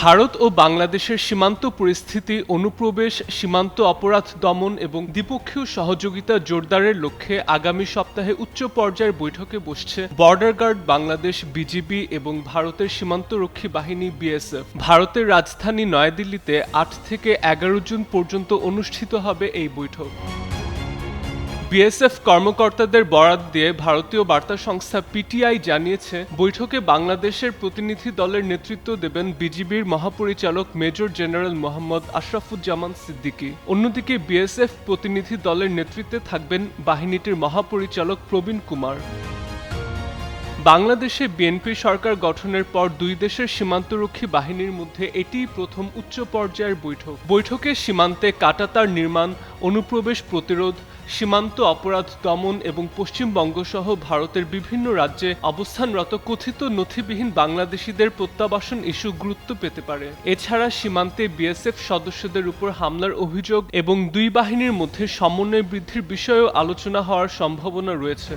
ভারত ও বাংলাদেশের সীমান্ত পরিস্থিতি, অনুপ্রবেশ, সীমান্ত অপরাধ দমন এবং দ্বিপক্ষীয় সহযোগিতা জোরদারের লক্ষ্যে আগামী সপ্তাহে উচ্চ পর্যায়ের বৈঠকে বসছে বর্ডার গার্ড বাংলাদেশ বিজিবি এবং ভারতের সীমান্তরক্ষী বাহিনী বিএসএফ। ভারতের রাজধানী নয়াদিল্লিতে ৮ থেকে ১১ জুন পর্যন্ত অনুষ্ঠিত হবে এই বৈঠক। বিএসএফ কর্মকর্তাদের বরাত দিয়ে ভারতীয় বার্তা সংস্থা পিটিআই জানিয়েছে, বৈঠকে বাংলাদেশের প্রতিনিধি দলের নেতৃত্ব দেবেন বিজিবির মহাপরিচালক মেজর জেনারেল মোহাম্মদ আশরাফুজ্জামান সিদ্দিকী। অন্যদিকে বিএসএফ প্রতিনিধি দলের নেতৃত্বে থাকবেন বাহিনীটির মহাপরিচালক প্রবীণ কুমার। বাংলাদেশে বিএনপি সরকার গঠনের পর দুই দেশের সীমান্তরক্ষী বাহিনীর মধ্যে এটিই প্রথম উচ্চ পর্যায়ের বৈঠক। বৈঠকে সীমান্তে কাঁটাতার নির্মাণ, অনুপ্রবেশ প্রতিরোধ, সীমান্ত অপরাধ দমন এবং পশ্চিমবঙ্গ সহ ভারতের বিভিন্ন রাজ্যে অবস্থানরত কথিত নথিবিহীন বাংলাদেশিদের প্রত্যাবাসন ইস্যু গুরুত্ব পেতে পারে। এছাড়া সীমান্তে বিএসএফ সদস্যদের উপর হামলার অভিযোগ এবং দুই বাহিনীর মধ্যে সমন্বয় বৃদ্ধির বিষয়েও আলোচনা হওয়ার সম্ভাবনা রয়েছে।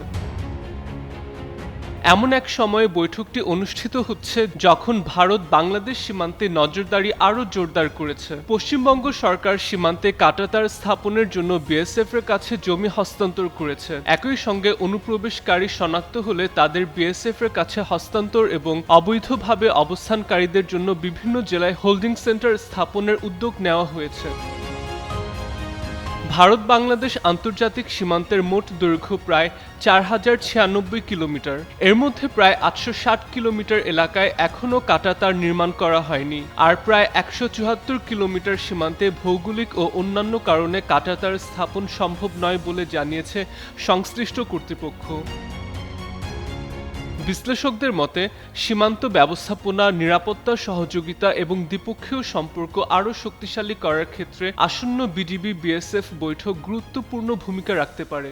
এমন এক সময়ে বৈঠকটি অনুষ্ঠিত হচ্ছে যখন ভারত বাংলাদেশ সীমান্তে নজরদারি আরও জোরদার করেছে। পশ্চিমবঙ্গ সরকার সীমান্তে কাঁটাতার স্থাপনের জন্য বিএসএফ এর কাছে জমি হস্তান্তর করেছে। একই সঙ্গে অনুপ্রবেশকারী শনাক্ত হলে তাদের বিএসএফ এর কাছে হস্তান্তর এবং অবৈধভাবে অবস্থানকারীদের জন্য বিভিন্ন জেলায় হোল্ডিং সেন্টার স্থাপনের উদ্যোগ নেওয়া হয়েছে। ভারত বাংলাদেশ আন্তর্জাতিক সীমান্তের মোট দৈর্ঘ্য প্রায় ৪,০৯৬ কিলোমিটার। এর মধ্যে প্রায় ৮৬০ কিলোমিটার এলাকায় এখনও কাঁটাতার নির্মাণ করা হয়নি, আর প্রায় ১৭৪ কিলোমিটার সীমান্তে ভৌগোলিক ও অন্যান্য কারণে কাঁটাতার স্থাপন সম্ভব নয় বলে জানিয়েছে সংশ্লিষ্ট কর্তৃপক্ষ। বিশ্লেষকদের মতে, সীমান্ত ব্যবস্থাপনা, নিরাপত্তা সহযোগিতা এবং দ্বিপক্ষীয় সম্পর্ক আরও শক্তিশালী করার ক্ষেত্রে আসন্ন বিজিবি বিএসএফ বৈঠক গুরুত্বপূর্ণ ভূমিকা রাখতে পারে।